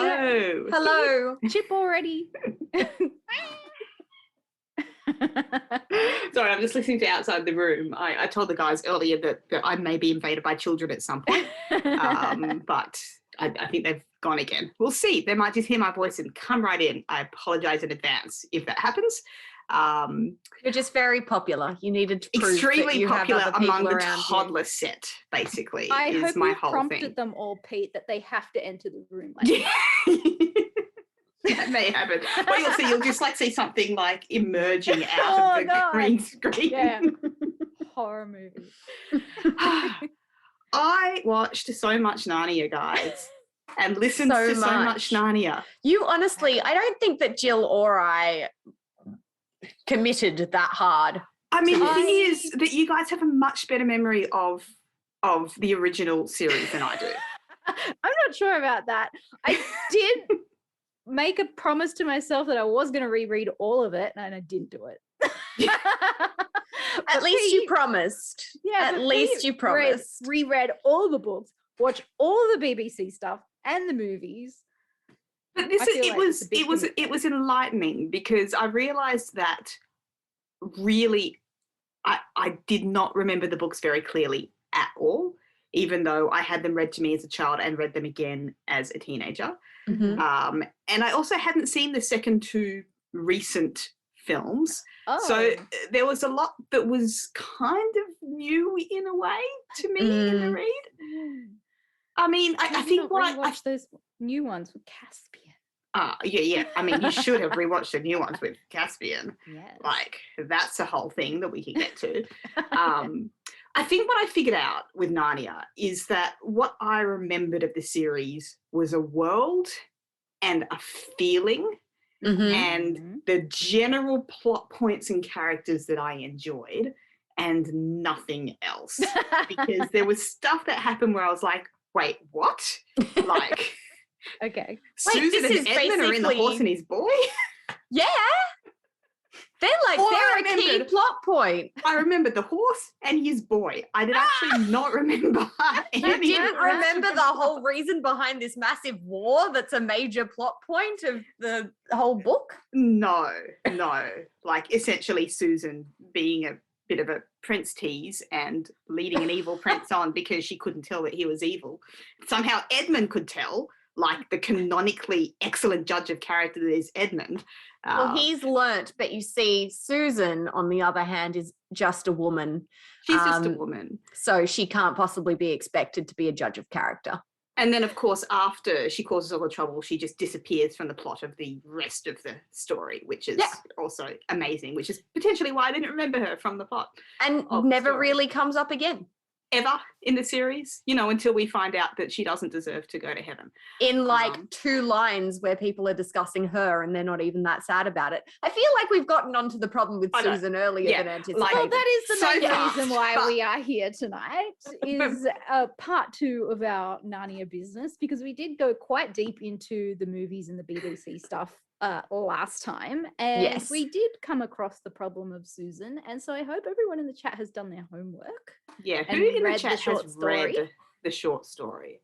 Hello. Hello. Chip already. Sorry, I'm just listening to outside the room. I told the guys earlier that I may be invaded by children at some point, but I think they've gone again. We'll see. They might just hear my voice and come right in. I apologise in advance if that happens. You're just very popular. You needed to prove extremely that you popular have other people among the around toddler set, basically. I is hope my you whole prompted thing. them all, Pete, that they have to enter the room. Like That may happen. But you'll see, you'll just like see something like emerging out of the green screen. Yeah. Horror movie. I watched so much Narnia, guys, and listened So to so much Narnia. You honestly, I don't think that Jill or I committed that hard. I mean, the thing is that you guys have a much better memory of the original series than I do. I'm not sure about that. I did make a promise to myself that I was going to reread all of it, and I didn't do it. At least you promised. Yeah, At least you promised. Reread all the books, watched all the BBC stuff and the movies. But it was enlightening because I realised that really I did not remember the books very clearly at all, even though I had them read to me as a child and read them again as a teenager. Mm-hmm. And I also hadn't seen the second two recent films. Oh. So there was a lot that was kind of new in a way to me in the read. I mean, I think watch those new ones with Caspian. Yeah. I mean, you should have rewatched the new ones with Caspian. Yes. Like, that's a whole thing that we can get to. I think what I figured out with Narnia is that what I remembered of the series was a world and a feeling and the general plot points and characters that I enjoyed and nothing else. Because there was stuff that happened where I was like, wait, what? Like... Okay. Susan and Edmund are in The Horse and His Boy? Yeah. They're a key plot point. I remembered the horse and his boy. I did actually not remember any You didn't remember the whole reason behind this massive war that's a major plot point of the whole book? No. Like, essentially Susan being a bit of a prince tease and leading an evil prince on because she couldn't tell that he was evil. Somehow Edmund could tell, like the canonically excellent judge of character that is Edmund. Well, he's learnt, but you see, Susan, on the other hand, is just a woman. She's just a woman. So she can't possibly be expected to be a judge of character. And then, of course, after she causes all the trouble, she just disappears from the plot of the rest of the story, which is also amazing, which is potentially why I didn't remember her from the plot. And never really comes up again. Ever in the series, until we find out that she doesn't deserve to go to heaven. In two lines where people are discussing her and they're not even that sad about it. I feel like we've gotten onto the problem with Susan earlier than anticipated. Well, that is the main fast, reason why we are here tonight, is part 2 of our Narnia business, because we did go quite deep into the movies and the BBC stuff last time, and we did come across the problem of Susan, and so I hope everyone in the chat has done their homework. Yeah, who in the chat has read the short story?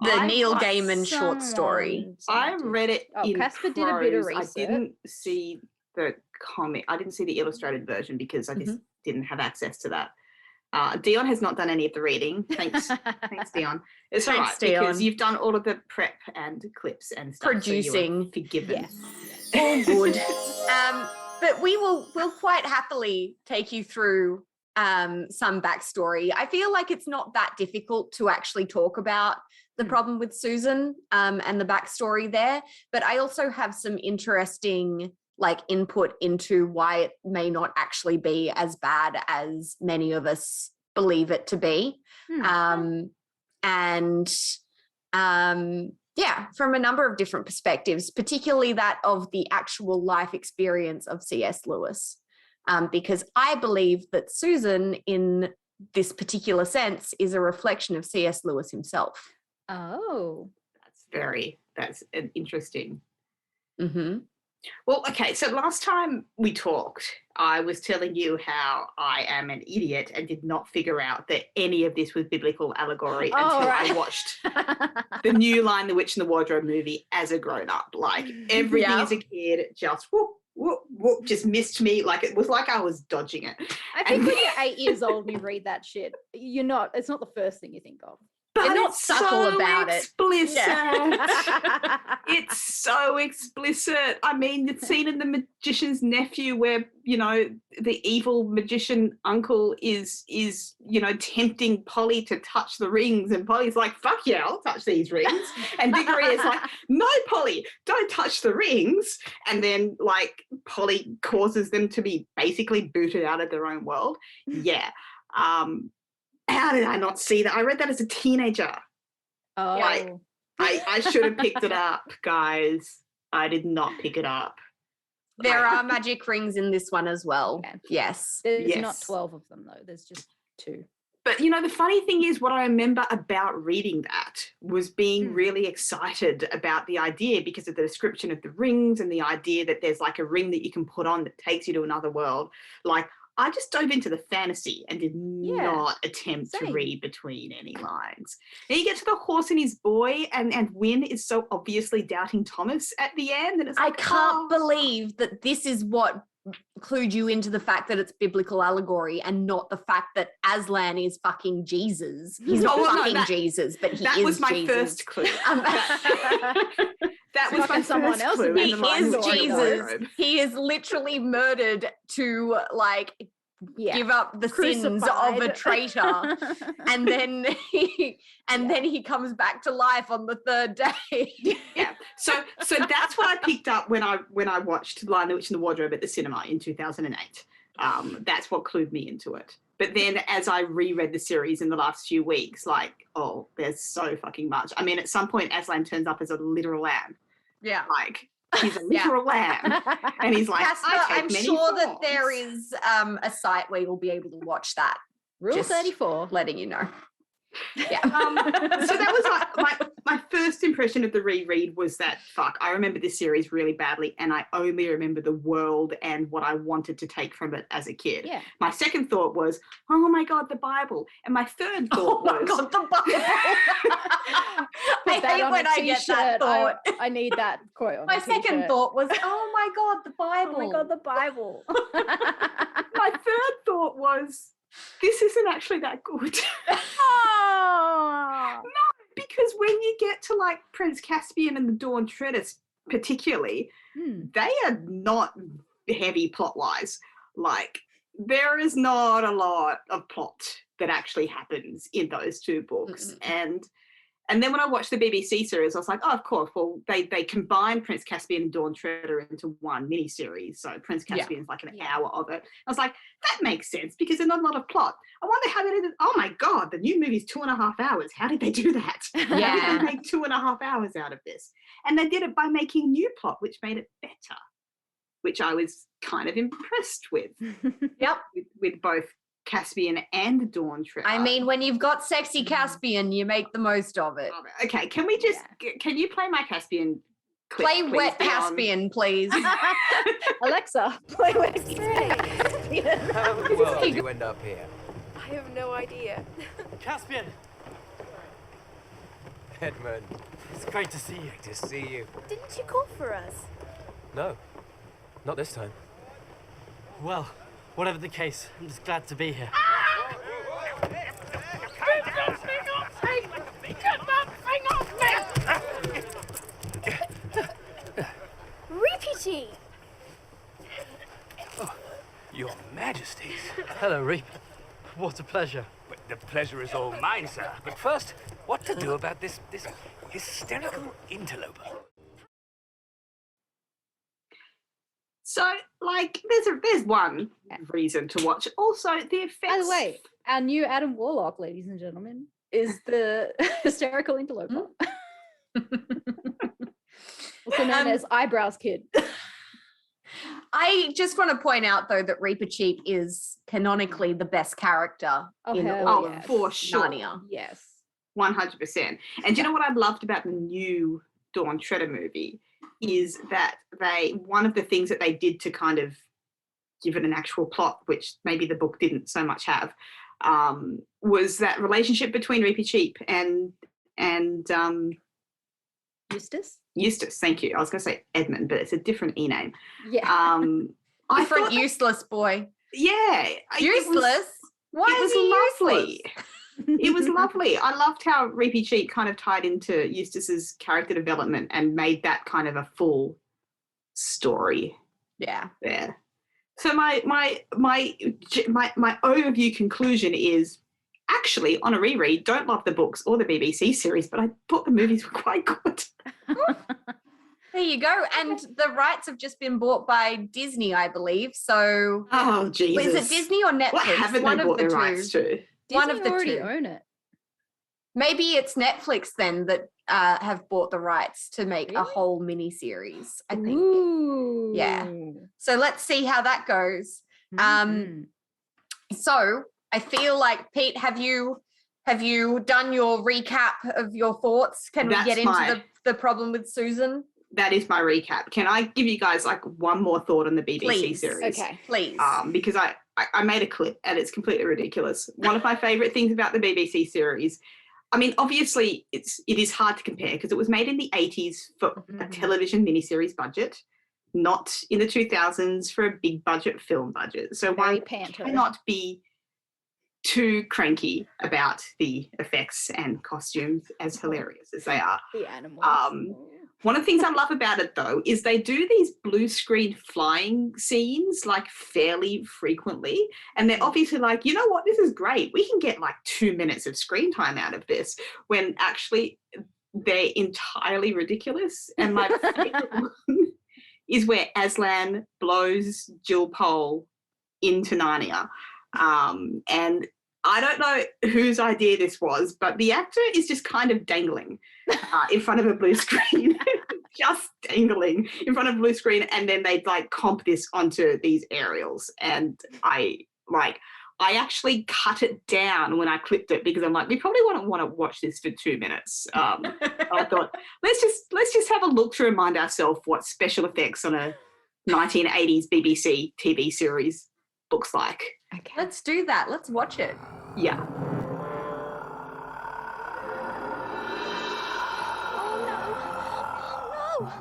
The Neil Gaiman short story. I read it in Casper prose. did a bit of research. I didn't see the comic. I didn't see the illustrated version because I just didn't have access to that. Dion has not done any of the reading. Thanks, Dion. It's all right, because you've done all of the prep and clips and stuff. Producing. So forgiven. Yes. All good. But we'll quite happily take you through some backstory. I feel like it's not that difficult to actually talk about the problem with Susan and the backstory there. But I also have some interesting input into why it may not actually be as bad as many of us believe it to be. From a number of different perspectives, particularly that of the actual life experience of C.S. Lewis. Because I believe that Susan, in this particular sense, is a reflection of C.S. Lewis himself. Oh. That's interesting. Mm-hmm. Well, okay, so last time we talked, I was telling you how I am an idiot and did not figure out that any of this was biblical allegory until I watched the new Lion, the Witch and the Wardrobe movie as a grown-up. Like, everything as a kid just whoop, whoop, whoop, just missed me. Like, it was like I was dodging it. I think when you're 8 years old and you read that shit, it's not the first thing you think of. But you're not subtle about explicit. it. Yeah. It's so explicit. I mean, the scene in The Magician's Nephew where, you know, the evil magician uncle is, you know, tempting Polly to touch the rings, and Polly's like, fuck yeah, I'll touch these rings. And Diggory is like, no, Polly, don't touch the rings. And then, like, Polly causes them to be basically booted out of their own world. Yeah. How did I not see that? I read that as a teenager. Oh. Like, I should have picked it up, guys. I did not pick it up. There are magic rings in this one as well. Yeah. Yes. There's not 12 of them, though. There's just 2. But, you know, the funny thing is what I remember about reading that was being really excited about the idea because of the description of the rings and the idea that there's like a ring that you can put on that takes you to another world. Like, I just dove into the fantasy and did not attempt to read between any lines. Then you get to the horse and his boy, and Wynne is so obviously doubting Thomas at the end. And it's like, I can't believe that this is what clued you into the fact that it's biblical allegory and not the fact that Aslan is fucking Jesus. He's not fucking Jesus, but he is Jesus. That was my first clue. That was by someone else. He is Jesus. He is literally murdered to give up the sins of a traitor, and then he comes back to life on the 3rd day. Yeah. So that's what I picked up when I watched Lion, the Witch and the Wardrobe at the cinema in 2008. That's what clued me into it. But then as I reread the series in the last few weeks, like, oh, there's so fucking much. I mean, at some point, Aslan turns up as a literal lamb. Yeah. Like, he's a literal lamb. And he's like, Casper, I'm sure that there is a site where you'll be able to watch that. Rule 34. Letting you know. Yeah. So that was my first impression of the reread was that, fuck, I remember this series really badly and I only remember the world and what I wanted to take from it as a kid. Yeah. My second thought was, oh my God, the Bible. And my third thought was, oh my God, the Bible. I hate when I get that thought. I need that quote on my second thought was, oh my God, the Bible. Oh my God, the Bible. My third thought was, this isn't actually that good. Oh. No, because when you get to like Prince Caspian and the Dawn Treaders particularly, they are not heavy plot-wise. Like, there is not a lot of plot that actually happens in those 2 books. And then when I watched the BBC series, I was like, oh, of course. Well, they combined Prince Caspian and Dawn Treader into one miniseries. So Prince Caspian is like an hour of it. I was like, that makes sense because there's not a lot of plot. I wonder how they did it. Oh my God, the new movie's 2.5 hours. How did they do that? How did they make 2.5 hours out of this? And they did it by making new plot, which made it better, which I was kind of impressed with. With both Caspian and Dawn Treader. I mean, when you've got sexy Caspian, you make the most of it. Okay, can we just, can you play my Caspian clip? Play Wet Caspian, please. Alexa, play Wet Caspian. How in the world did you end up here? I have no idea. Caspian! Edmund. It's great to see you. Great to see you. Didn't you call for us? No, not this time. Well, whatever the case, I'm just glad to be here. Repeaty! Oh, Your Majesties. Hello, Reap. What a pleasure. But the pleasure is all mine, sir. But first, what to do about this hysterical interloper? So, like, there's one reason to watch. Also, the effects. By the way, our new Adam Warlock, ladies and gentlemen, is the hysterical interloper. Also known as Eyebrows Kid. I just want to point out, though, that Reaper Cheap is canonically the best character in all of for sure. Narnia. Yes. 100%. And do you know what I loved about the new Dawn Treader movie is that one of the things that they did to kind of given an actual plot, which maybe the book didn't so much have, was that relationship between Reapy Cheap and Eustace, thank you. I was going to say Edmund, but it's a different E name. Yeah. Different useless boy. Yeah. Useless? Why is he lovely. useless? It was lovely. I loved how Reapy Cheap kind of tied into Eustace's character development and made that kind of a full story. Yeah. There. So my overview conclusion is, actually, on a reread, don't love the books or the BBC series, but I thought the movies were quite good. There you go. And the rights have just been bought by Disney, I believe. So, oh Jesus, is it Disney or Netflix? What haven't One they of bought the the two. rights to? Disney One of the already two. own it. Maybe it's Netflix then that have bought the rights to make a whole mini series. I think. Ooh. Yeah. So let's see how that goes. So I feel like, Pete, have you done your recap of your thoughts? Can we get into the problem with Susan? That is my recap. Can I give you guys like one more thought on the BBC series? Okay. Please. Because I made a clip and it's completely ridiculous. One of my favourite things about the BBC series, I mean, obviously it is hard to compare because it was made in the 80s for a television miniseries budget, not in the 2000s for a big budget film budget. So one cannot be too cranky about the effects and costumes, as hilarious as they are. The animals. One of the things I love about it, though, is they do these blue screen flying scenes like fairly frequently. And they're obviously like, you know what, this is great. We can get like 2 minutes of screen time out of this, when actually they're entirely ridiculous. And my favorite one is where Aslan blows Jill Pole into Narnia. And I don't know whose idea this was, but the actor is just kind of dangling in front of a blue screen, just dangling in front of a blue screen. And then they'd like comp this onto these aerials. And I actually cut it down when I clipped it because I'm like, we probably wouldn't want to watch this for 2 minutes. I thought, let's just have a look to remind ourselves what special effects on a 1980s BBC TV series looks like. Okay. Let's do that. Let's watch it. Yeah. Oh no! Oh no!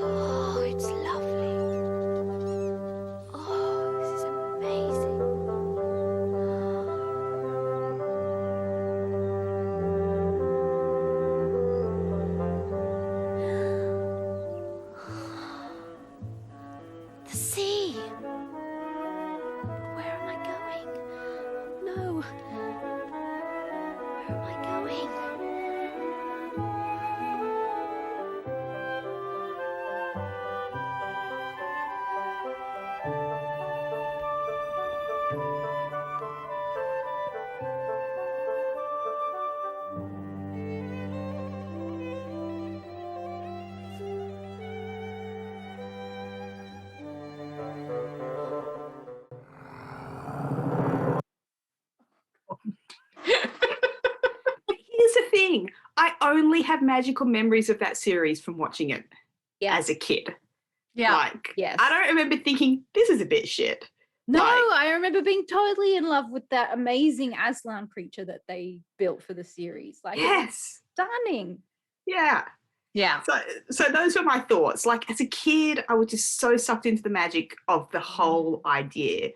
Oh, it's lovely. Oh, this is amazing. The sea. Where am I going? No. Where am I going? Here's the thing. I only have magical memories of that series from watching it as a kid. Yeah. Like, Yes. I don't remember thinking, this is a bit shit. No, Like- I remember being totally in love with that amazing Aslan creature that they built for the series. Like, Yes. stunning. Yeah. Yeah. So those were my thoughts. Like, as a kid, I was just so sucked into the magic of the whole idea.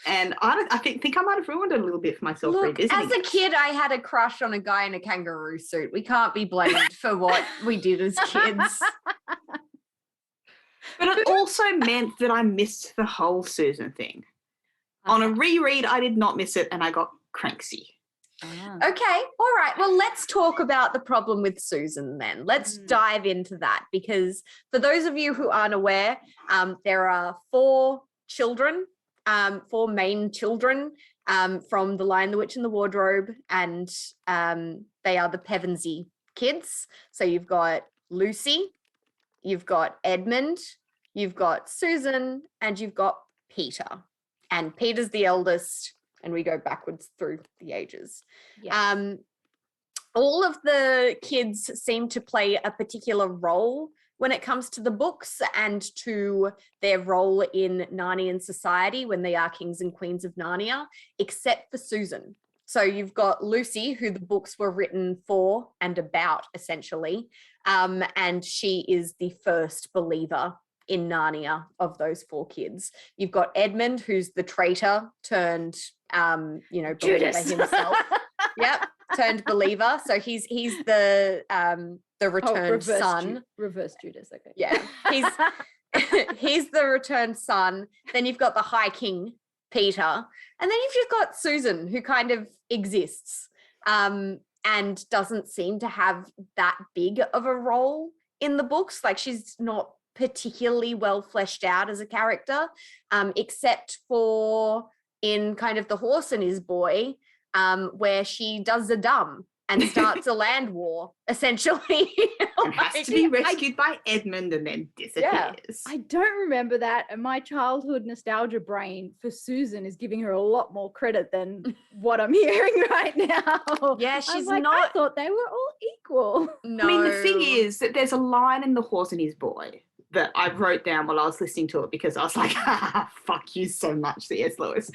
And I think I might have ruined it a little bit for myself. Look, revisiting as a it. kid, I had a crush on a guy in a kangaroo suit. We can't be blamed for what we did as kids. But it also meant that I missed the whole Susan thing. On a reread, I did not miss it, and I got cranksy. Okay, all right. Well, let's talk about the problem with Susan then. Let's dive into that, because for those of you who aren't aware, there are four main children from The Lion, the Witch and the Wardrobe, and they are the Pevensey kids. So you've got Lucy, you've got Edmund, you've got Susan, and you've got Peter. And Peter's the eldest, and we go backwards through the ages. Yes. All of the kids seem to play a particular role when it comes to the books and to their role in Narnian society when they are kings and queens of Narnia, except for Susan. So you've got Lucy, who the books were written for and about, essentially, and she is the first believer in Narnia of those four kids. You've got Edmund, who's the traitor turned, believer Judas himself. Yep, turned believer. So he's the returned son. Reverse Judas, okay. Yeah, he's the returned son. Then you've got the High King, Peter, and then you've just got Susan, who kind of exists and doesn't seem to have that big of a role in the books. Like, she's not particularly well fleshed out as a character, except for in kind of The Horse and His Boy, where she does the dumb and starts a land war, essentially. And has to be rescued by Edmund and then disappears. Yeah, I don't remember that. And my childhood nostalgia brain for Susan is giving her a lot more credit than what I'm hearing right now. Yeah, she's I thought they were all equal. No. I mean, the thing is that there's a line in The Horse and His Boy that I wrote down while I was listening to it, because I was like, fuck you so much, C.S. Lewis.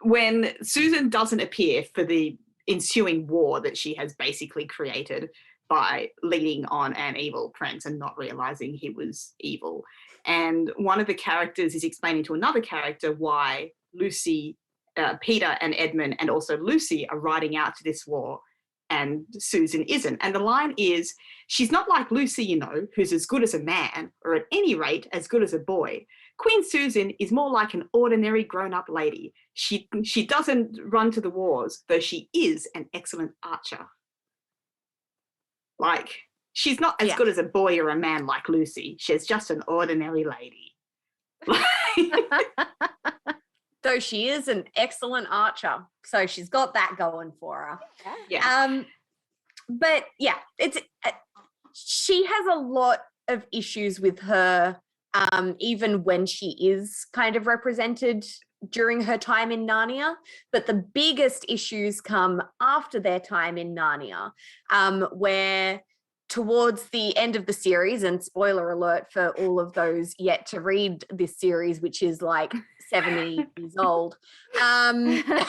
When Susan doesn't appear for the ensuing war that she has basically created by leading on an evil prince and not realizing he was evil. And one of the characters is explaining to another character why Lucy, Peter and Edmund and also Lucy are riding out to this war and Susan isn't. And the line is, she's not like Lucy, who's as good as a man, or at any rate, as good as a boy. Queen Susan is more like an ordinary grown-up lady. She doesn't run to the wars, though she is an excellent archer. Like, she's not as good as a boy or a man like Lucy. She's just an ordinary lady. Though she is an excellent archer. So she's got that going for her. Yeah. But yeah, she has a lot of issues with her, even when she is kind of represented during her time in Narnia. But the biggest issues come after their time in Narnia, where towards the end of the series, and spoiler alert for all of those yet to read this series, which is like 70 years old. I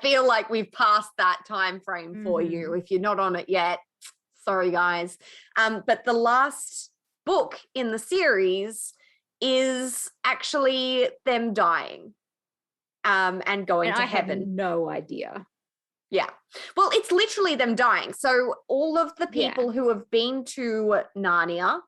feel like we've passed that time frame for you. If you're not on it yet, sorry guys. But the last book in the series is actually them dying and going to heaven. Had no idea. Yeah. Well, it's literally them dying. So all of the people who have been to Narnia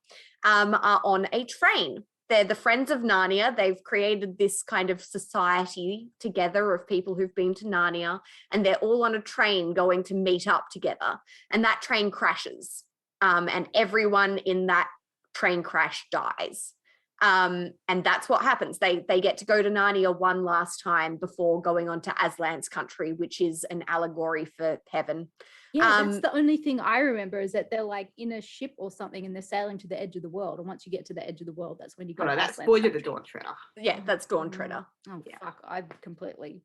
are on a train. They're the Friends of Narnia. They've created this kind of society together of people who've been to Narnia, and they're all on a train going to meet up together. And that train crashes, and everyone in that train crash dies. And that's what happens. They get to go to Narnia one last time before going on to Aslan's country, which is an allegory for heaven. Yeah, that's the only thing I remember, is that they're like in a ship or something and they're sailing to the edge of the world. And once you get to the edge of the world, that's when you go to that's Aslan's Voyage of country. the Dawn Treader. Yeah, that's Dawn Treader. Oh, yeah. Fuck, I've completely...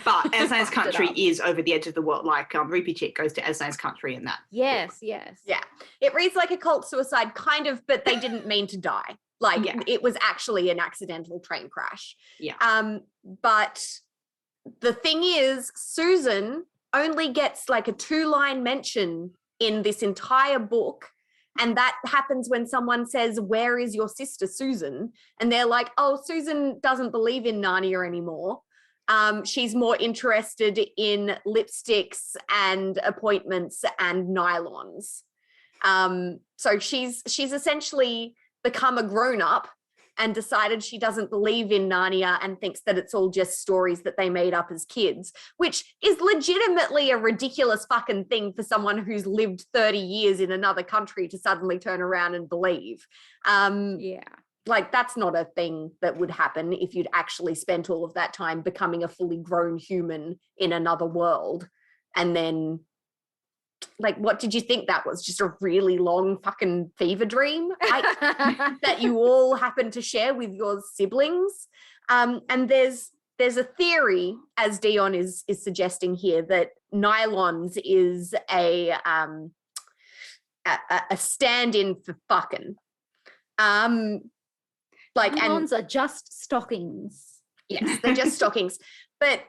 But Aslan's country is over the edge of the world. Like Rupee Chick goes to Aslan's country in that. Yes. Yeah. It reads like a cult suicide, kind of, but they didn't mean to die. Like, it was actually an accidental train crash. Yeah. But the thing is, Susan only gets like a 2-line mention in this entire book. And that happens when someone says, "Where is your sister, Susan?" And they're like, "Oh, Susan doesn't believe in Narnia anymore. She's more interested in lipsticks and appointments and nylons." So she's essentially become a grown-up and decided she doesn't believe in Narnia and thinks that it's all just stories that they made up as kids, which is legitimately a ridiculous fucking thing for someone who's lived 30 years in another country to suddenly turn around and believe. Yeah. Like, that's not a thing that would happen if you'd actually spent all of that time becoming a fully grown human in another world. And then, like, what did you think that was? Just a really long fucking fever dream that you all happen to share with your siblings? And there's a theory, as Dion is suggesting here, that nylons is a stand-in for fucking. Nylons are just stockings. Yes, they're just stockings. But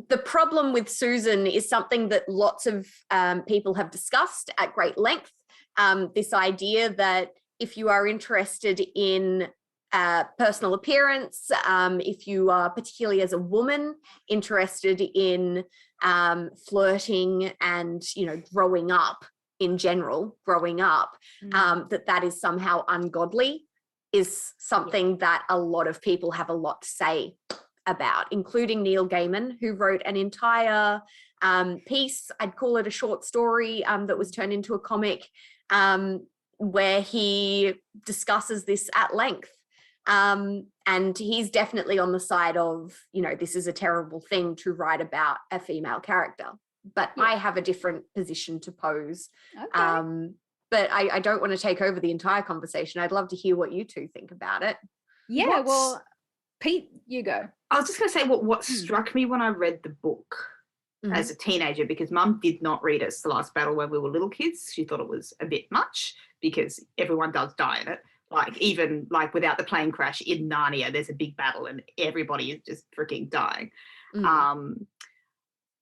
the problem with Susan is something that lots of people have discussed at great length. This idea that if you are interested in personal appearance, if you are particularly as a woman interested in flirting and, you know, growing up in general, that is somehow ungodly is something that a lot of people have a lot to say about, including Neil Gaiman, who wrote an entire piece, I'd call it a short story, that was turned into a comic, where he discusses this at length. And he's definitely on the side of, you know, this is a terrible thing to write about a female character. But I have a different position to pose. Okay. But I don't want to take over the entire conversation. I'd love to hear what you two think about it. Yeah, well, Pete, you go. I was just going to say what struck me when I read the book as a teenager, because Mum did not read us The Last Battle when we were little kids. She thought it was a bit much because everyone does die in it. Like, even like without the plane crash in Narnia, there's a big battle and everybody is just freaking dying.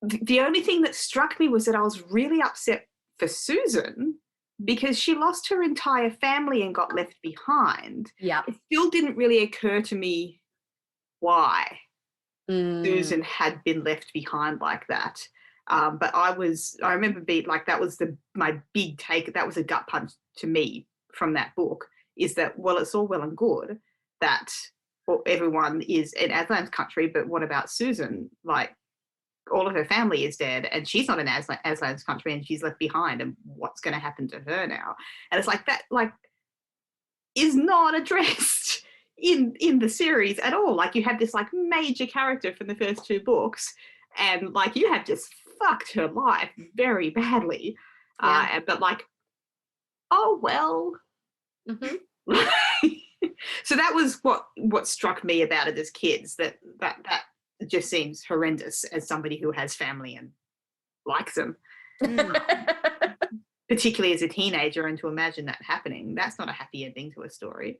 The only thing that struck me was that I was really upset for Susan because she lost her entire family and got left behind. Yeah. It still didn't really occur to me why Susan had been left behind like that. But I remember being like, that was my big take. That was a gut punch to me from that book, is that, well, it's all well and good that everyone is in Aslan's country, but what about Susan? Like, all of her family is dead and she's not in Aslan's country and she's left behind, and what's going to happen to her now? And it's like that, like, is not addressed in the series at all. Like, you have this like major character from the first two books and like you have just fucked her life very badly. But like, oh well. So that was what struck me about it as kids, that just seems horrendous as somebody who has family and likes them. Particularly as a teenager, and to imagine that happening, that's not a happy ending to a story.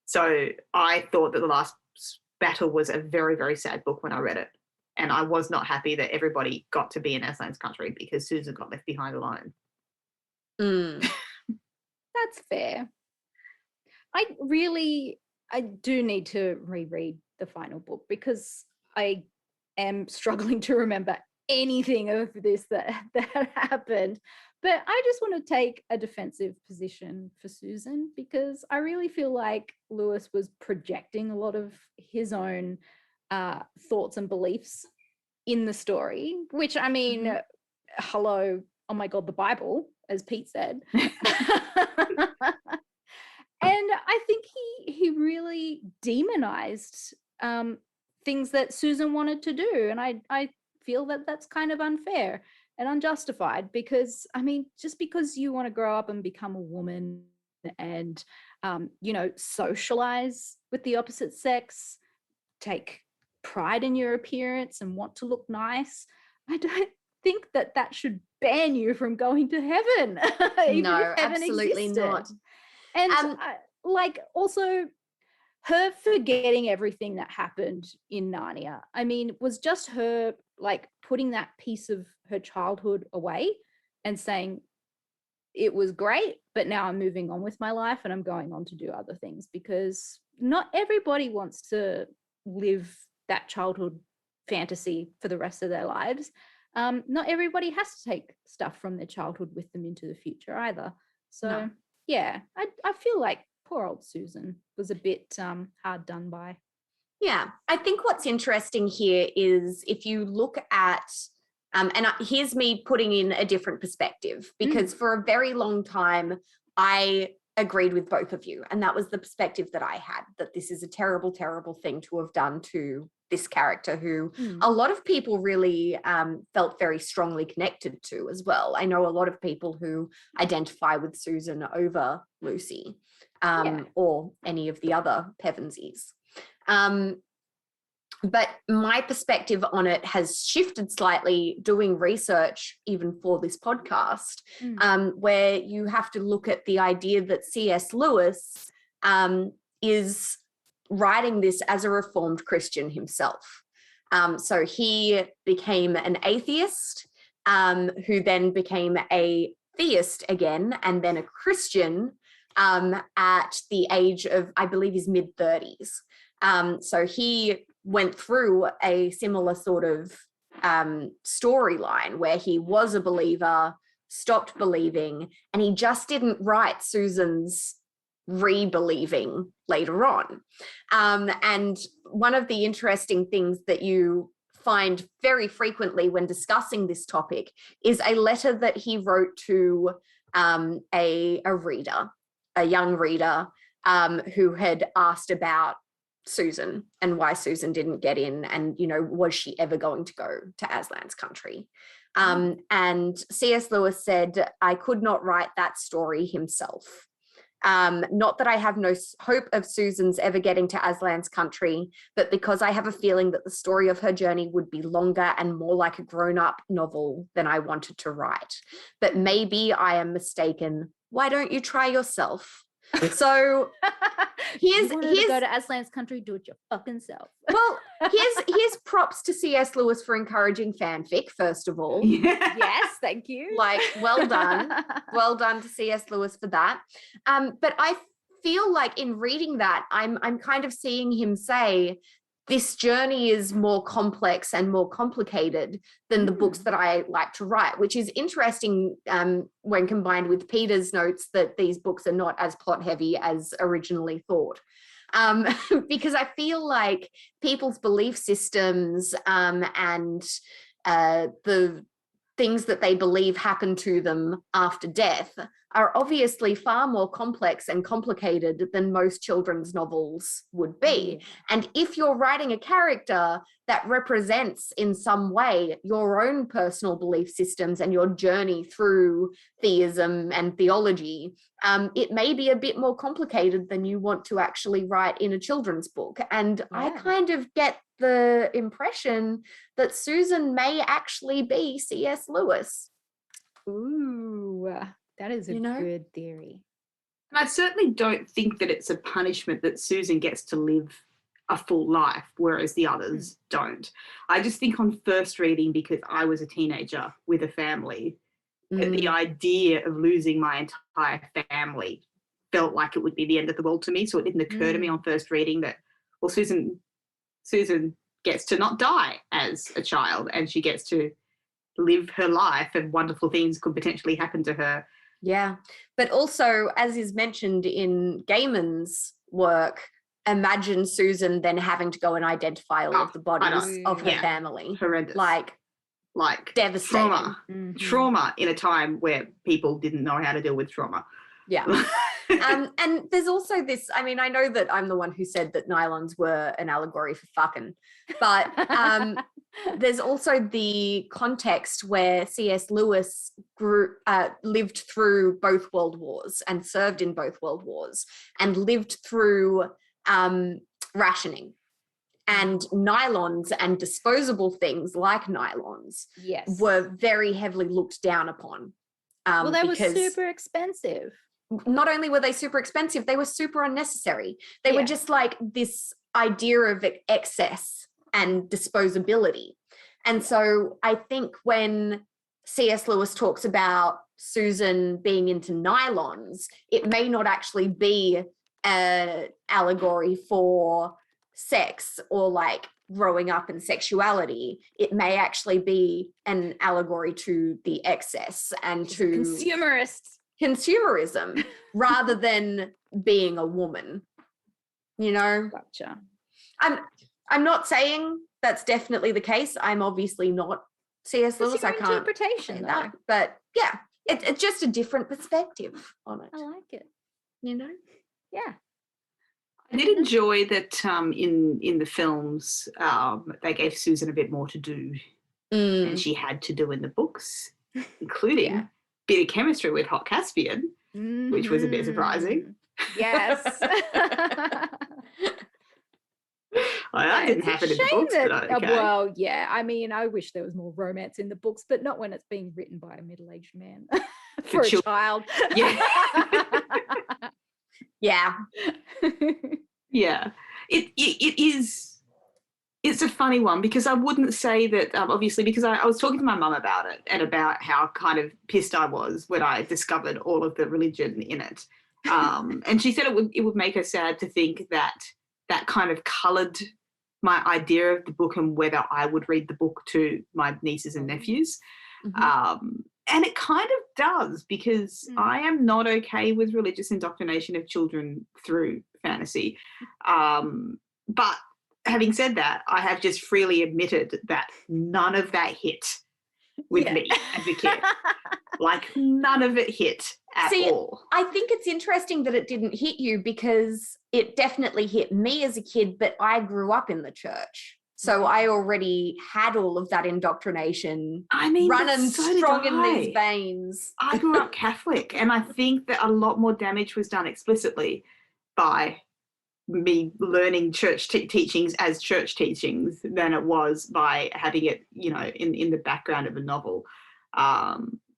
So I thought that The Last Battle was a very, very sad book when I read it. And I was not happy that everybody got to be in Aslan's country because Susan got left behind alone. That's fair. I do need to reread the final book because I am struggling to remember anything of this that happened. But I just want to take a defensive position for Susan because I really feel like Lewis was projecting a lot of his own thoughts and beliefs in the story, which, I mean, hello, oh my God, the Bible, as Pete said. And I think he really demonized things that Susan wanted to do. And I feel that that's kind of unfair and unjustified because, I mean, just because you want to grow up and become a woman and, you know, socialize with the opposite sex, take pride in your appearance and want to look nice, I don't think that should ban you from going to heaven. No, absolutely existed. Not. And like, also her forgetting everything that happened in Narnia, I mean, was just her like putting that piece of her childhood away and saying it was great, but now I'm moving on with my life and I'm going on to do other things, because not everybody wants to live that childhood fantasy for the rest of their lives. Not everybody has to take stuff from their childhood with them into the future either. So yeah, I feel like poor old Susan was a bit hard done by. Yeah, I think what's interesting here is if you look at, here's me putting in a different perspective, because for a very long time, I agreed with both of you. And that was the perspective that I had, that this is a terrible, terrible thing to have done to this character who a lot of people really felt very strongly connected to as well. I know a lot of people who identify with Susan over Lucy or any of the other Pevensies. But my perspective on it has shifted slightly doing research even for this podcast, where you have to look at the idea that C.S. Lewis is writing this as a Reformed Christian himself. So he became an atheist, who then became a theist again, and then a Christian at the age of, I believe, his mid-30s. So he went through a similar sort of storyline where he was a believer, stopped believing, and he just didn't write Susan's re-believing later on. And one of the interesting things that you find very frequently when discussing this topic is a letter that he wrote to a reader, a young reader, who had asked about Susan and why Susan didn't get in, and, you know, was she ever going to go to Aslan's country? And C.S. Lewis said, I could not write that story himself. Not that I have no hope of Susan's ever getting to Aslan's country, but because I have a feeling that the story of her journey would be longer and more like a grown-up novel than I wanted to write. But maybe I am mistaken. Why don't you try yourself? So here's to go to Aslan's country, do it your fucking self. Well, here's props to C.S. Lewis for encouraging fanfic, first of all. Yes, thank you. Like, well done. Well done to C.S. Lewis for that. But I feel like in reading that, I'm kind of seeing him say, this journey is more complex and more complicated than the books that I like to write, which is interesting when combined with Peter's notes that these books are not as plot heavy as originally thought. Because I feel like people's belief systems and the things that they believe happen to them after death are obviously far more complex and complicated than most children's novels would be. And if you're writing a character that represents in some way your own personal belief systems and your journey through theism and theology, it may be a bit more complicated than you want to actually write in a children's book. And I kind of get the impression that Susan may actually be C.S. Lewis. Ooh, that is a good theory. I certainly don't think that it's a punishment that Susan gets to live a full life, whereas the others don't. I just think on first reading, because I was a teenager with a family, that the idea of losing my entire family felt like it would be the end of the world to me. So it didn't occur to me on first reading that, well, Susan gets to not die as a child, and she gets to live her life, and wonderful things could potentially happen to her. Yeah, but also, as is mentioned in Gaiman's work, imagine Susan then having to go and identify all of the bodies of her family. Horrendous. Like devastating. Trauma in a time where people didn't know how to deal with trauma. Yeah. And there's also this, I mean, I know that I'm the one who said that nylons were an allegory for fucking, but there's also the context where C.S. Lewis lived through both world wars and served in both world wars and lived through rationing. And nylons and disposable things like nylons were very heavily looked down upon. Well, they were super expensive. Not only were they super expensive, they were super unnecessary. They were just like this idea of excess and disposability. And so I think when C.S. Lewis talks about Susan being into nylons, it may not actually be an allegory for sex or like growing up in sexuality. It may actually be an allegory to the excess and to consumerism rather than being a woman, you know? Gotcha. I'm not saying that's definitely the case. I'm obviously not C.S. Lewis. I can't interpretation say that. But yeah, it's just a different perspective on it. I like it. You know? Yeah. I did enjoy that in the films they gave Susan a bit more to do than she had to do in the books, including a bit of chemistry with Hot Caspian, which was a bit surprising. Yes. That didn't happen in the books, but okay. Well, yeah. I mean, I wish there was more romance in the books, but not when it's being written by a middle-aged man for a child. Yeah. Yeah. Yeah. It is. It's a funny one because I wouldn't say that, obviously, because I was talking to my mum about it and about how kind of pissed I was when I discovered all of the religion in it. And she said it would make her sad to think that kind of coloured my idea of the book and whether I would read the book to my nieces and nephews. And it kind of does, because I am not okay with religious indoctrination of children through fantasy. But having said that, I have just freely admitted that none of that hit with me as a kid. Like, none of it hit at all. I think it's interesting that it didn't hit you, because it definitely hit me as a kid, but I grew up in the church. So I already had all of that indoctrination running strong in these veins. I grew up Catholic, and I think that a lot more damage was done explicitly by me learning church teachings as church teachings than it was by having it, you know, in the background of a novel.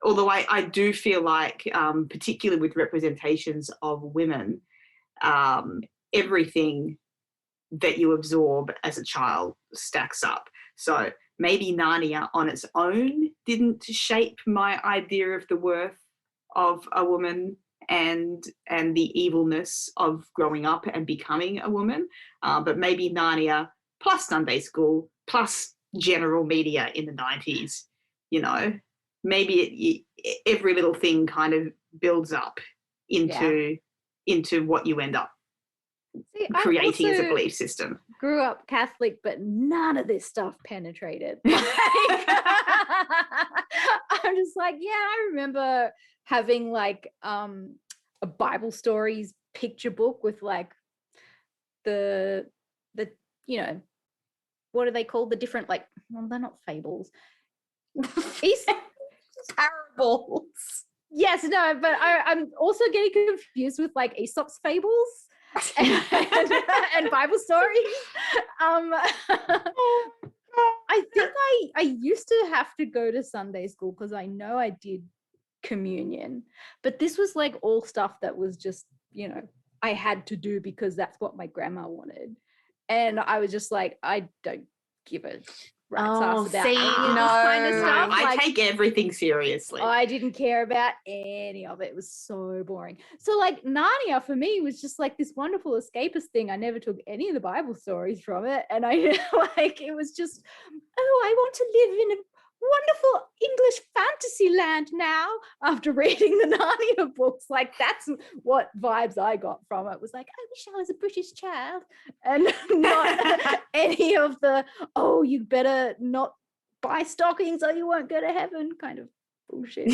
Although I do feel like, particularly with representations of women, everything that you absorb as a child stacks up. So maybe Narnia on its own didn't shape my idea of the worth of a woman and the evilness of growing up and becoming a woman. But maybe Narnia plus Sunday school plus general media in the 90s, you know, maybe every little thing kind of builds up into what you end up creating as a belief system. Grew up Catholic, but none of this stuff penetrated. I'm just like, yeah, I remember having like a Bible stories picture book with like the you know, what are they called? The different, like, well, they're not fables. Parables. Yes, no, but I'm also getting confused with like Aesop's fables. and Bible stories. I think I used to have to go to Sunday school because I know I did communion, but this was like all stuff that was just, you know, I had to do because that's what my grandma wanted, and I was just like, I don't give a rat's ass about any of this kind of stuff. I take everything seriously. I didn't care about any of it. It was so boring. So like Narnia for me was just like this wonderful escapist thing. I never took any of the Bible stories from it. And I like, it was just, oh, I want to live in a wonderful English fantasy land now after reading the Narnia books. Like, that's what vibes I got from it. Was like, I wish I was a British child, and not any of the, oh, you better not buy stockings or you won't go to heaven kind of bullshit.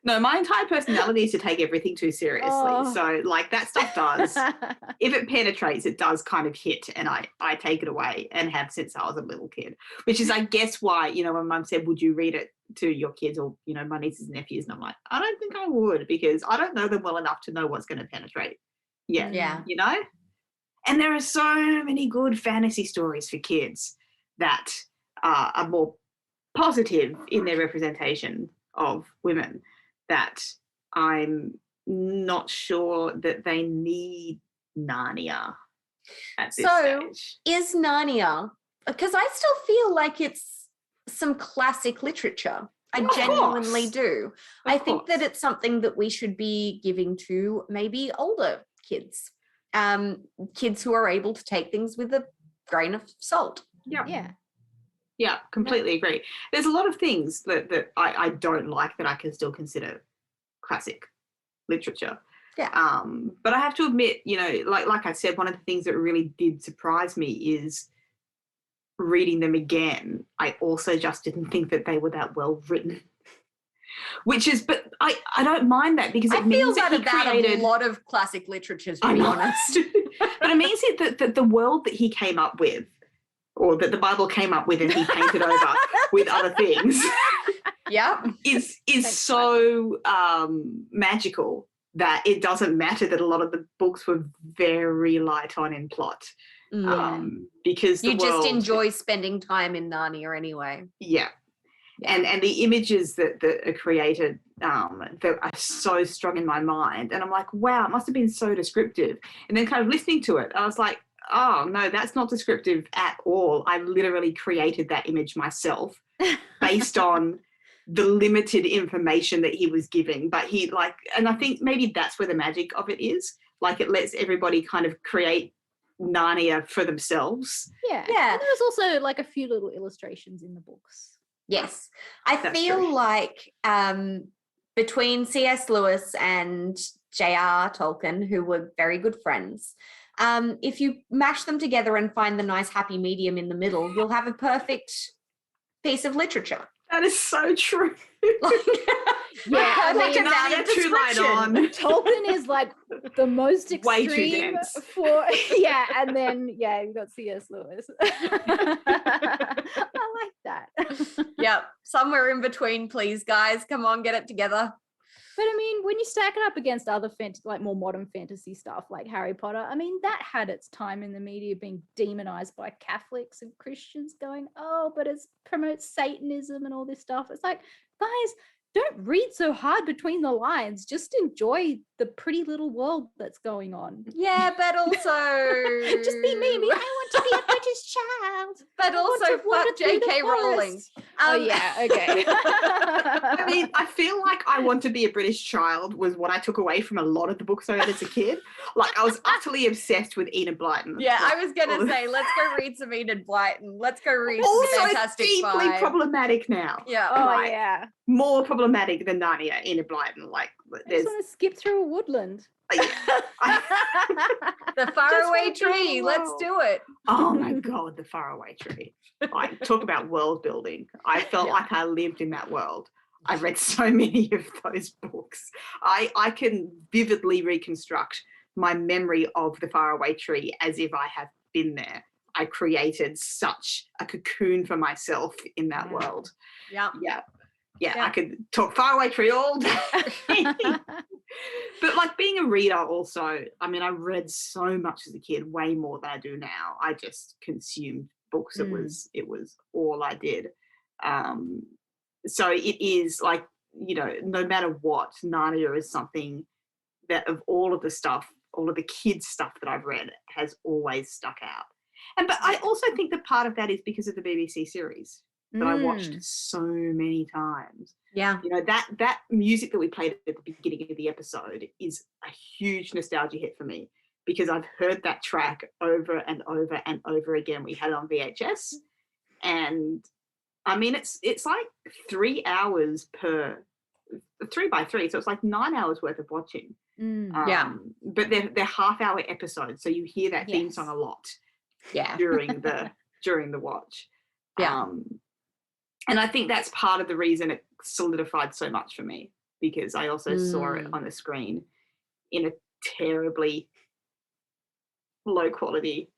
No, my entire personality is to take everything too seriously. So like that stuff does, if it penetrates, it does kind of hit, and I take it away and have since I was a little kid, which is, I guess, why, you know, when Mum said, would you read it to your kids or, you know, my nieces and nephews? And I'm like, I don't think I would, because I don't know them well enough to know what's going to penetrate. Yeah. You know? And there are so many good fantasy stories for kids that are more positive in their representation of women, that I'm not sure that they need Narnia at this stage. Is Narnia, because I still feel like it's some classic literature. I genuinely do. I think that it's something that we should be giving to maybe older kids, kids who are able to take things with a grain of salt. Yeah, completely agree. There's a lot of things that I don't like that I can still consider classic literature. Yeah. But I have to admit, you know, like I said, one of the things that really did surprise me is reading them again. I also just didn't think that they were that well written. Which is, but I don't mind that because it means that he created a lot of classic literatures, to be honest. But it means that the world that he came up with, or that the Bible came up with and he painted over with other things, is so magical that it doesn't matter that a lot of the books were very light on in plot. Because you just enjoy spending time in Narnia anyway. Yeah. And the images that are created that are so strong in my mind. And I'm like, wow, it must have been so descriptive. And then kind of listening to it, I was like, oh, no, that's not descriptive at all. I literally created that image myself based on the limited information that he was giving. But and I think maybe that's where the magic of it is. Like, it lets everybody kind of create Narnia for themselves. Yeah. And there's also like a few little illustrations in the books. Yes. I feel like between C.S. Lewis and J.R. Tolkien, who were very good friends, if you mash them together and find the nice happy medium in the middle, you'll have a perfect piece of literature. That is so true. I mean, Narnia too light on. Tolkien is like the most extreme. Way too dense. And then you've got C.S. Lewis. I like that. Yep, somewhere in between, please, guys. Come on, get it together. But I mean, when you stack it up against other like more modern fantasy stuff like Harry Potter, I mean, that had its time in the media being demonized by Catholics and Christians going, oh, but it promotes Satanism and all this stuff. It's like, guys, don't read so hard between the lines. Just enjoy the pretty little world that's going on. Yeah, but also just be me. I want to be a British child. But also fuck J.K. Rowling. Okay. I mean, I feel like I Want to Be a British Child was what I took away from a lot of the books I read as a kid. Like, I was utterly obsessed with Enid Blyton. Yeah, I was going to say, let's go read some Enid Blyton. Let's go read some Fantastic Five. Also deeply problematic now. Yeah. More problematic than Narnia, Enid Blyton. Like, I just want to skip through a woodland. The faraway tree. Let's do it. Oh my God, the faraway tree. Like, talk about world building. I felt like I lived in that world. I've read so many of those books. I can vividly reconstruct my memory of the faraway tree as if I have been there. I created such a cocoon for myself in that world. Yeah, I could talk faraway tree all day. But like, being a reader also, I mean, I read so much as a kid, way more than I do now. I just consumed books. It was all I did. So it is like, you know, no matter what, Narnia is something that, of all of the stuff, all of the kids stuff that I've read, has always stuck out. But I also think that part of that is because of the BBC series that I watched so many times. Yeah. You know, that music that we played at the beginning of the episode is a huge nostalgia hit for me, because I've heard that track over and over and over again. We had it on VHS, and I mean, it's like 3 hours per 3 by 3, so it's like 9 hours worth of watching. But they're half-hour episodes, so you hear that theme song a lot. During the watch. And I think that's part of the reason it solidified so much for me, because I also saw it on the screen in a terribly low quality.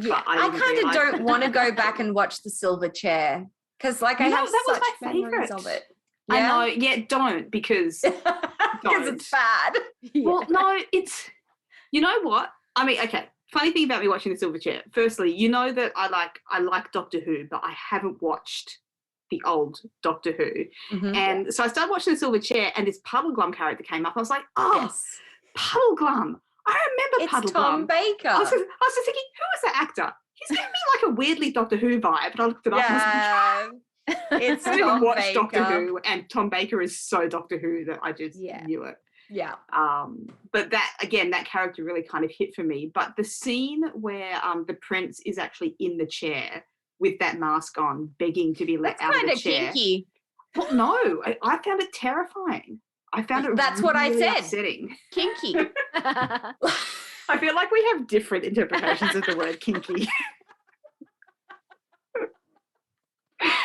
I kind of don't want to go back and watch The Silver Chair, because like I have such memories of it. I know. Don't, because it's bad. Well, no, it's, you know what? I mean, okay. Funny thing about me watching The Silver Chair. Firstly, you know that I like Doctor Who, but I haven't watched the old Doctor Who. And so I started watching The Silver Chair, and this Puddleglum character came up. I was like, Puddleglum. I remember Puddleglum. It's Tom Baker. I was just thinking, who is that actor? He's giving me like a weirdly Doctor Who vibe. And I looked it up and I was like, it's I Tom even watched Baker. Doctor Who, and Tom Baker is so Doctor Who that I just knew it. Yeah. But that, again, that character really kind of hit for me. But the scene where the prince is actually in the chair with that mask on, begging to be let out of the chair. That's kind of kinky. Well, no, I found it terrifying. I found it That's what I really said. upsetting. Kinky. I feel like we have different interpretations of the word kinky.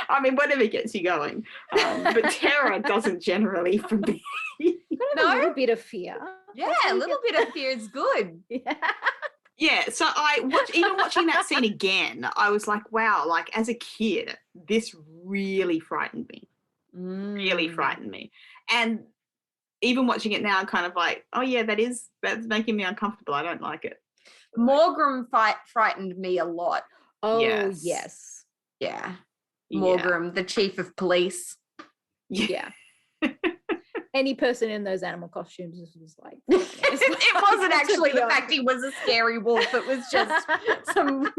I mean, whatever gets you going. But terror doesn't generally for me. A little bit of fear. Yeah, a little bit of fear is good. Yeah. Yeah, so even watching that scene again, I was like, wow, like as a kid, this really frightened me. Really frightened me. And even watching it now, I'm kind of like, oh yeah, that's making me uncomfortable. I don't like it. Morgram frightened me a lot. Oh, Yes. yes. Yeah. Morgram, the chief of police. Yeah. Any person in those animal costumes was like... It wasn't actually the fact he was a scary wolf. It was just some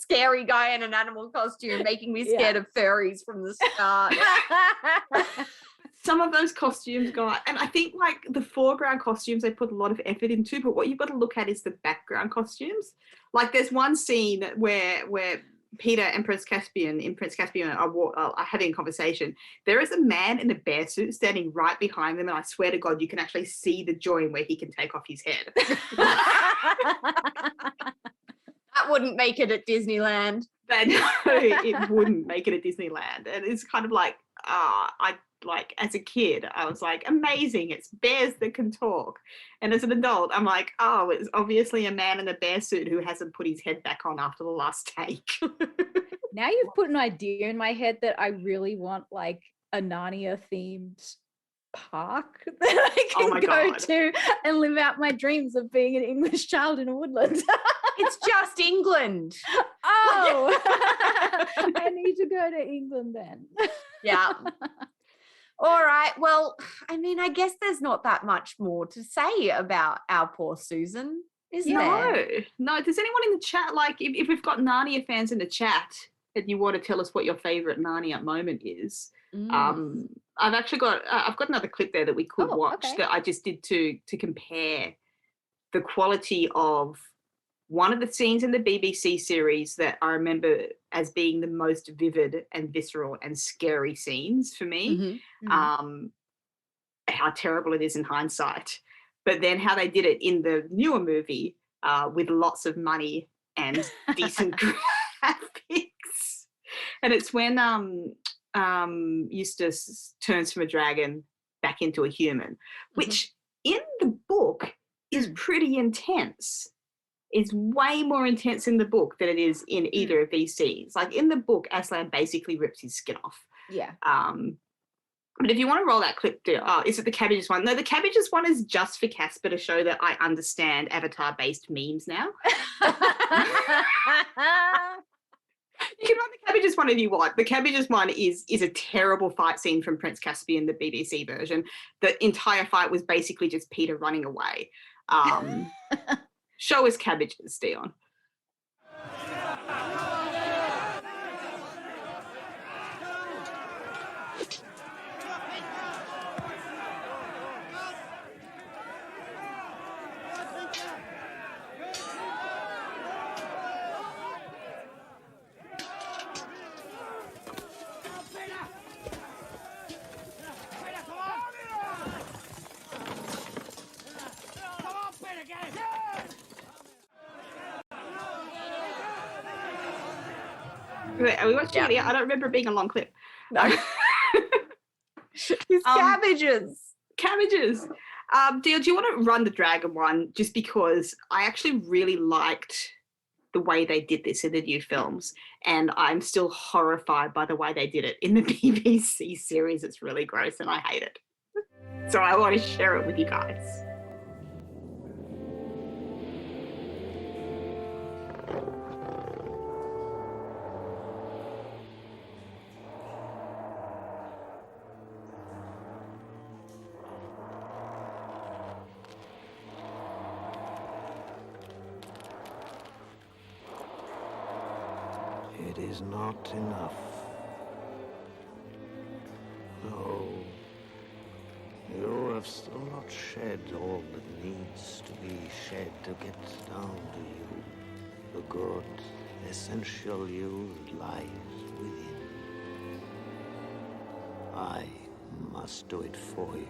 scary guy in an animal costume making me scared of furries from the start. Some of those costumes and I think like the foreground costumes they put a lot of effort into, but what you've got to look at is the background costumes. Like there's one scene where Peter and Prince Caspian are having a conversation. There is a man in a bear suit standing right behind them, and I swear to God, you can actually see the joint where he can take off his head. That wouldn't make it at Disneyland. It wouldn't make it at Disneyland. And it's kind of like, as a kid, I was like, amazing, it's bears that can talk. And as an adult, I'm like, oh, it's obviously a man in a bear suit who hasn't put his head back on after the last take. Now you've put an idea in my head that I really want like a Narnia themed park that I can go to and live out my dreams of being an English child in a woodland. It's just England. Oh, I need to go to England then. Yeah. All right. Well, I mean, I guess there's not that much more to say about our poor Susan, is there? No. Does anyone in the chat, like, if we've got Narnia fans in the chat and you want to tell us what your favourite Narnia moment is, I've actually got I've got another clip there that we could watch that I just did to compare the quality of one of the scenes in the BBC series that I remember as being the most vivid and visceral and scary scenes for me. How terrible it is in hindsight. But then how they did it in the newer movie with lots of money and decent graphics. And it's when Eustace turns from a dragon back into a human, which in the book is pretty intense. It's way more intense in the book than it is in either of these scenes. Like in the book, Aslan basically rips his skin off. Yeah. But if you want to roll that clip, is it the cabbages one? No, the cabbages one is just for Casper to show that I understand Avatar-based memes now. You can run the cabbages one if you want. The cabbages one is a terrible fight scene from Prince Caspian, the BBC version. The entire fight was basically just Peter running away. Show us cabbages, Dion. Are we watching it? I don't remember it being a long clip. No. It's cabbages. Cabbages. Dale, do you want to run the dragon one just because I actually really liked the way they did this in the new films, and I'm still horrified by the way they did it in the BBC series. It's really gross and I hate it. So I want to share it with you guys. It is not enough. No. You have still not shed all that needs to be shed to get down to you. The good, essential you that lies within. I must do it for you.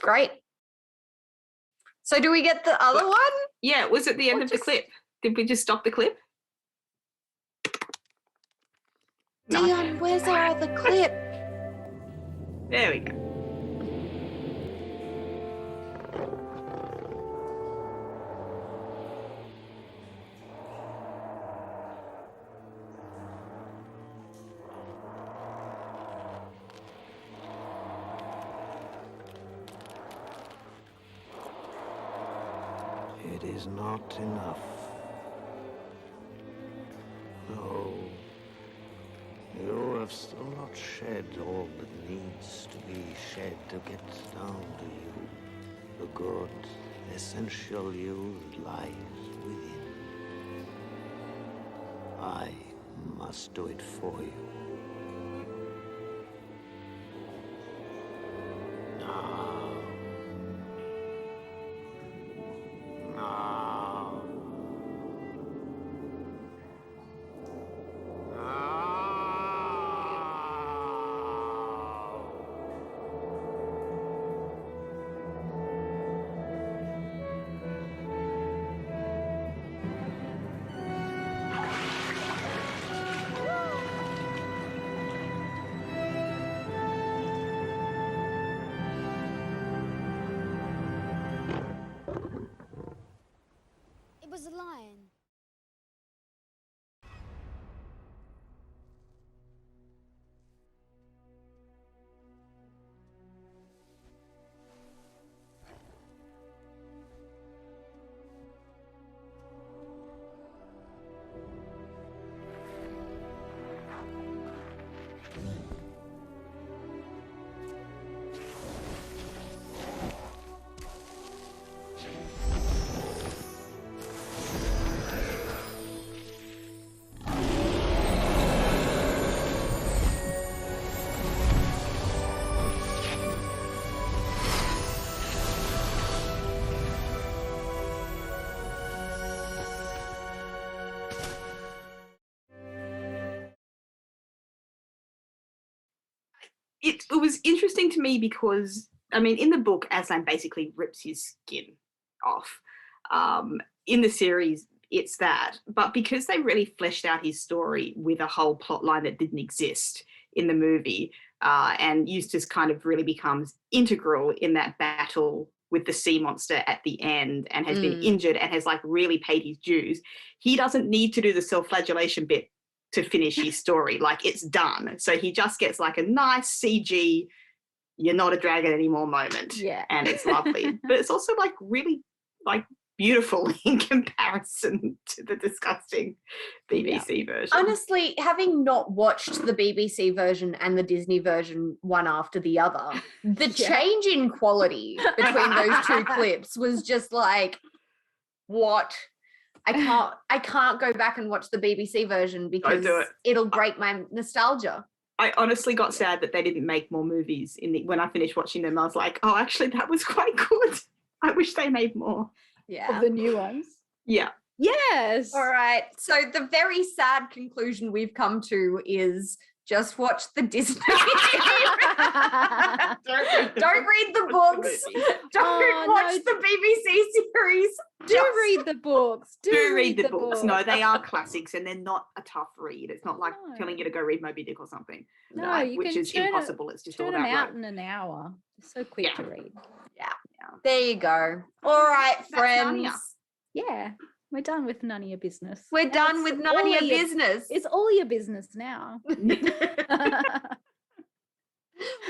Great. So do we get the other one? Yeah, was it the end Or of the just- clip? Did we just stop the clip? No. Dion, where's our other clip? There we go. It is not enough. No. You have still not shed all that needs to be shed to get down to you. The good, essential you that lies within. I must do it for you. Now. Now. Now. It was a lion. It was interesting to me because, I mean, in the book, Aslan basically rips his skin off. In the series, it's that. But because they really fleshed out his story with a whole plot line that didn't exist in the movie, and Eustace kind of really becomes integral in that battle with the sea monster at the end and has been injured and has like really paid his dues, he doesn't need to do the self-flagellation bit to finish his story. Like, it's done. So he just gets like a nice CG, you're not a dragon anymore moment. Yeah. And it's lovely. But it's also like really like beautiful in comparison to the disgusting BBC version. Honestly, having not watched the BBC version and the Disney version one after the other, the change in quality between those two clips was just like, what? I can't go back and watch the BBC version because it'll break my nostalgia. I honestly got sad that they didn't make more movies when I finished watching them. I was like, oh, actually, that was quite good. I wish they made more. Yeah. Of the new ones. Yeah. Yes. All right. So the very sad conclusion we've come to is just watch the Disney. Don't read the books. Don't watch the BBC series. Read the books. Do read the books. No, they are classics and they're not a tough read. It's not like telling you to go read Moby Dick or something. No, you which can is impossible. It's just all turn them about out in an hour. It's so quick to read. Yeah. There you go. All right, friends. Narnia. Yeah. We're done with none of your business. We're Now done it's with all none of your your- business. It's all your business now.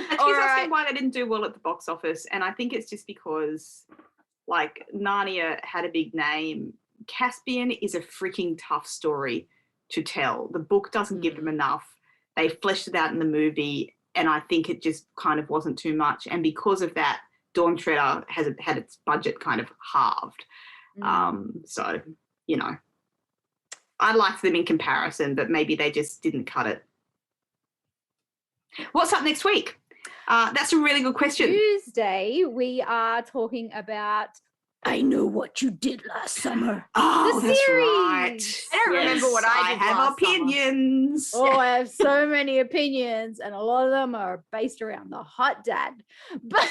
I keep asking why they didn't do well at the box office, and I think it's just because, like, Narnia had a big name. Caspian is a freaking tough story to tell. The book doesn't give them enough. They fleshed it out in the movie, and I think it just kind of wasn't too much. And because of that, Dawn Treader has had its budget kind of halved. So, you know, I liked them in comparison, but maybe they just didn't cut it. What's up next week? That's a really good question. Tuesday, we are talking about I Know What You Did Last Summer. Oh, The that's series. right. I don't remember what I did have last summer. opinions. Oh, I have so many opinions, and a lot of them are based around the hot dad. But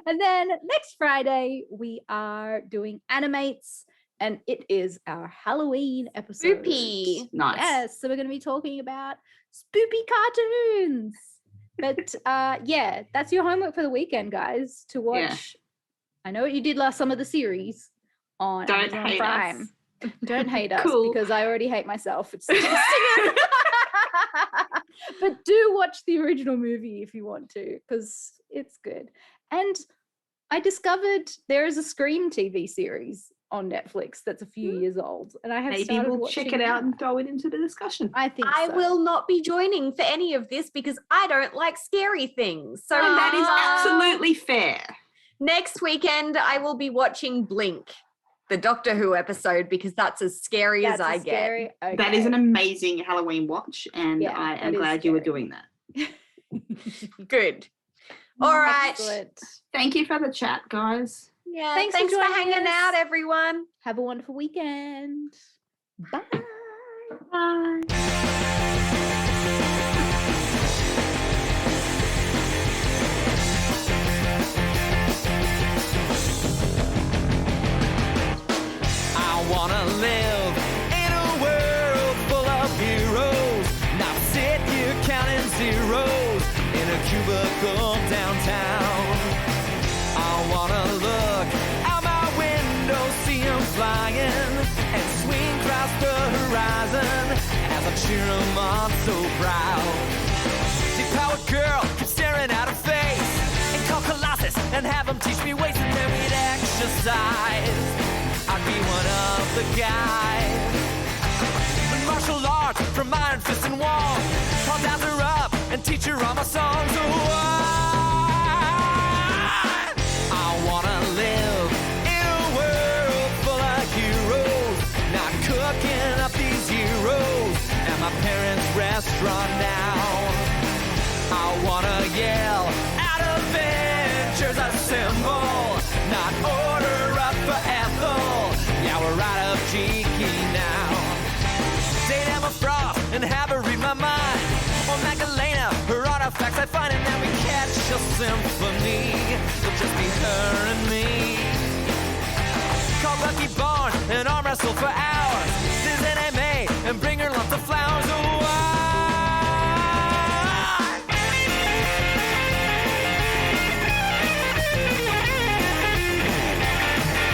And then next Friday, we are doing Animates, and it is our Halloween episode. Spoopy. Nice. Yes, so we're going to be talking about spoopy cartoons. But yeah, that's your homework for the weekend, guys, to watch. I know what you did last summer, the series on Amazon Prime. Don't hate us because I already hate myself. It's but do watch the original movie if you want to, because it's good. And I discovered there is a Scream TV series on Netflix that's a few years old, and I have maybe we'll check it out and throw it into the discussion. I think I will not be joining for any of this because I don't like scary things. So that is absolutely fair. Next weekend, I will be watching Blink, the Doctor Who episode, because that's as scary as I get. Okay. That is an amazing Halloween watch, and I am glad you were doing that. Good. All right. Excellent. Thank you for the chat, guys. Yeah. Thanks for for hanging joining us. out, everyone. Have a wonderful weekend. Bye. Bye. I wanna live in a world full of heroes, not sit here counting zeros in a cubicle downtown. I wanna look out my window, see 'em flying, and swing across the horizon as I cheer 'em on so proud. Deep-powered girl keeps staring at her face, and call Colossus and have 'em teach me ways, and then we'd exercise. I'd be one of the guys. And martial arts from iron fists and walls. I'll dance her up and teach her all my songs. Oh, I wanna live in a world full of heroes, not cooking up these heroes at my parents' restaurant now. I wanna yell out Avengers assemble, not order up for Ethel. Yeah, we're out of cheeky now. Date Emma Frost and have her read my mind. Or Magdalena, her artifacts I find, and then we catch a symphony. It'll just be her and me. Call Bucky Barnes and arm wrestle for hours.